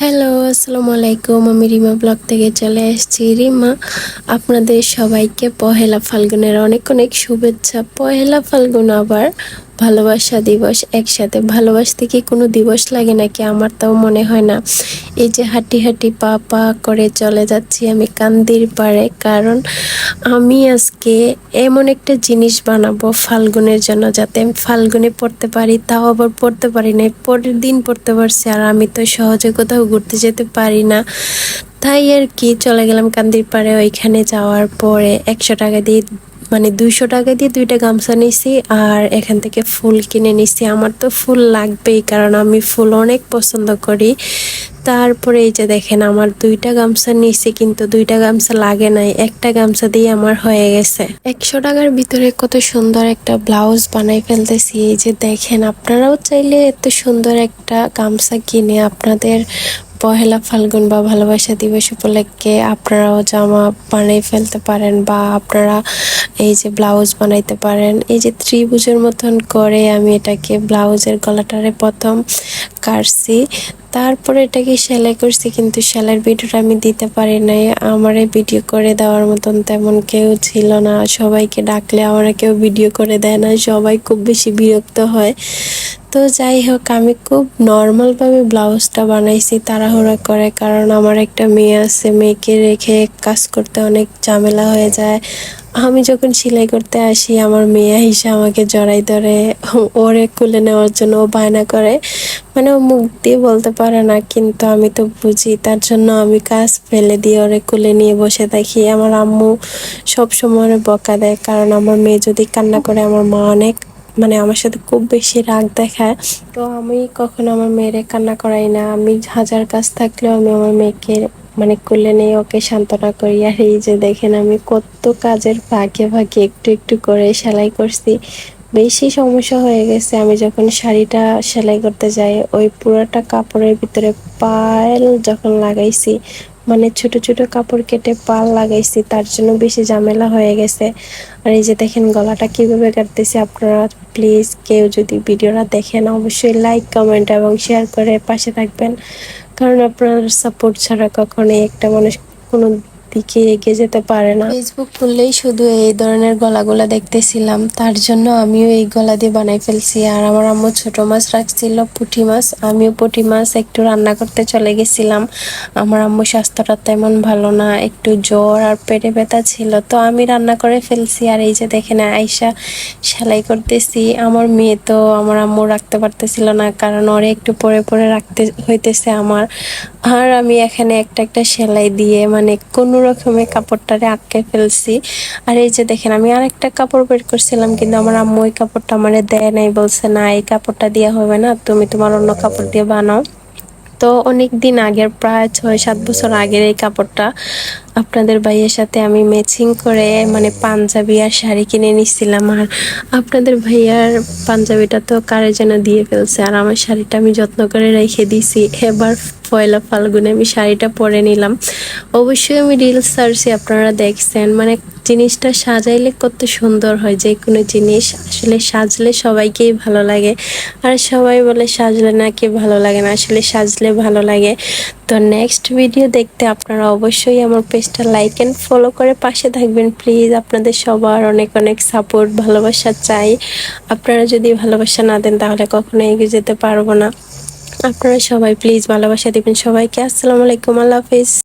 Hello, আসসালামু আলাইকুম। আমি রিমা ব্লগ থেকে চলে এসেছি। রিমা, আপনাদের সবাইকে পহেলা ফাল্গুনের অনেক অনেক শুভেচ্ছা। পহেলা ফাল্গুন আবার ভালোবাসা দিবস একসাথে। ভালোবাসতে কি কোনো দিবস লাগে নাকি? আমার তাও মনে হয় না। এই যে হাঁটি হাঁটি পা পা করে চলে যাচ্ছি আমি কান্দির পাড়ে, কারণ আমি আজকে এমন একটা জিনিস বানাবো ফাল্গুনের জন্য, যাতে আমি ফাল্গুনে পড়তে পারি। তাও আবার পড়তে পারি না, পরের দিন পড়তে পারছি। আর আমি তো সহজে কোথাও ঘুরতে যেতে পারি না, তাই আর কি চলে গেলাম কান্দির পাড়ে। ওইখানে যাওয়ার পরে 100 টাকা দিয়ে, মানে 200 টাকা দিয়ে 2টা গামছা নিছি, আর এখান থেকে ফুল কিনে নিছি। আমার তো ফুল লাগবেই, কারণ আমি ফুল অনেক পছন্দ করি। তারপরে এই যে দেখেন, আমার 2টা গামছা নিছি, কিন্তু 2টা গামছা লাগে নাই, একটা গামছা দিয়ে আমার হয়ে গেছে। 100 টাকার ভিতরে কত সুন্দর একটা ব্লাউজ বানাই ফেলতেছি। এই যে দেখেন, আপনারাও চাইলে এত সুন্দর একটা গামছা কিনে আপনাদের পহেলা ফাল্গুন বা ভালোবাসা দিবস উপলক্ষে আপনারাও জামা বানাই ফেলতে পারেন, বা আপনারা এই যে ব্লাউজ বানাইতে পারেন। এই যে ত্রিভুজের মতন করে আমি এটাকে ব্লাউজের গলাটারে প্রথম কাটছি, তারপরে এটাকে সেলাই করছি, কিন্তু সেলাইয়ের ভিডিওটা আমি দিতে পারি নাই। আমার ভিডিও করে দেওয়ার মতন তেমন কেউ ছিল না। সবাইকে ডাকলে আমরা কেউ ভিডিও করে দেয় না, সবাই খুব বেশি বিরক্ত হয়। তো যাই হোক, আমি খুব নর্মালভাবে ব্লাউজটা বানাইছি তাড়াহুড়া করে, কারণ আমার একটা মেয়ে আছে, মেয়েকে রেখে কাজ করতে অনেক ঝামেলা হয়ে যায়। আমি যখন সেলাই করতে আসি, আমার মেয়ে হিসা আমাকে জড়াই ধরে ওরে কুলে নেওয়ার জন্য ও বায়না করে। মানে ও মুখ দিয়ে বলতে পারে না, কিন্তু আমি তো বুঝি, তার জন্য আমি কাজ ফেলে দিয়ে ওরে কুলে নিয়ে বসে থাকি। আমার আম্মু সব সময় ওরে বকা দেয়, কারণ আমার মেয়ে যদি কান্না করে আমার মা অনেক, মানে আমার সাথে খুব বেশি রাগ দেখায়। তো আমি কখনো আমার মেয়েরে কান্না করাই না। আমি হাজার কাজ থাকলেও আমি আমার মেয়েকে মানে কোলে নিয়ে ওকে সান্ত্বনা করি। আর এই যে দেখেন, আমি কত কাজের ফাঁকে ফাঁকে একটু একটু করে সেলাই করছি। বেশি সমস্যা হয়ে গেছে। আমি যখন শাড়িটা সেলাই করতে যাই, ওই পুরোটা কাপড়ের ভিতরে পাল যখন লাগাইছি, মানে ছোট ছোট কাপড় কেটে পাল লাগাইছি, তার জন্য বেশি ঝামেলা হয়ে গেছে। আর এই যে দেখেন গলাটা কিভাবে কাটতেছি। আপনারা প্লিজ কেউ যদি ভিডিওটা দেখেন, অবশ্যই লাইক, কমেন্ট এবং শেয়ার করে পাশে থাকবেন, কারণ আপনার সাপোর্ট ছাড়া কখনোই একটা মানুষ কোনো দিকে এগিয়ে যেতে পারে না। ফেসবুক খুললেই শুধু এই ধরনের গলাগুলা দেখতেছিলাম, তার জন্য আমিও এই গলা দিয়ে বানাই ফেলছি। আর আমার আম্মু ছোট মাছ রাখছিল, পুঁটি মাছ, আমিও পুঁটি মাছ একটু রান্না করতে চলে গেছিলাম। আমার আম্মু স্বাস্থ্যটা তেমন ভালো না, একটু জ্বর আর পেটে ব্যথা ছিল, তো আমি রান্না করে ফেলছি। আর এই যে দেখেন, আয়শা সেলাই করতেছি। আমার মেয়ে তো আমার আম্মু রাখতে পারতেছিল না, কারণ ওরে একটু পরে পরে রাখতে হইতেছে আমার। আর আমি এখানে একটা একটা সেলাই দিয়ে মানে কোনো রকমে কাপড়টারে আটকে ফেলছি। আর এই যে দেখেন, আমি আরেকটা কাপড় বের করছিলাম, কিন্তু আমার আম্মু ওই কাপড়টা আমারে দেয় নাই, বলছে না এই কাপড়টা দিয়ে হবে না, তুমি তোমার অন্য কাপড় দিয়ে বানাও। তো অনেক দিন আগের, প্রায় 6-7 বছর আগের এই কাপড়টা আপনাদের ভাইয়ের সাথে আমি ম্যাচিং করে মানে পাঞ্জাবি আর শাড়ি কিনে নিচ্ছিলাম। আর আপনাদের ভাইয়ার পাঞ্জাবিটা তো কারে যেন দিয়ে ফেলছে, আর আমার শাড়িটা আমি যত্ন করে রেখে দিছি। এবার পয়লা ফাল্গুনে আমি শাড়িটা পরে নিলাম। অবশ্যই আমি রিলস সার্চে আপনারা দেখছেন, মানে জিনিসটা সাজাইলে কত সুন্দর হয়। যে কোনো জিনিস আসলে সাজলে সবাইকেই ভালো লাগে, আর সবাই বলে সাজলে নাকি ভালো লাগে না, আসলে সাজলে ভালো লাগে। তো নেক্সট ভিডিও দেখতে আপনারা অবশ্যই আমার পেজটা লাইক অ্যান্ড ফলো করে পাশে থাকবেন প্লিজ। আপনাদের সবার অনেক অনেক সাপোর্ট, ভালোবাসা চাই। আপনারা যদি ভালোবাসা না দেন, তাহলে কখনো এগিয়ে যেতে পারবো না। আপনারা সবাই প্লিজ ভালোবাসা দিবেন সবাইকে। আসসালামু আলাইকুম, আল্লাহ হাফিজ।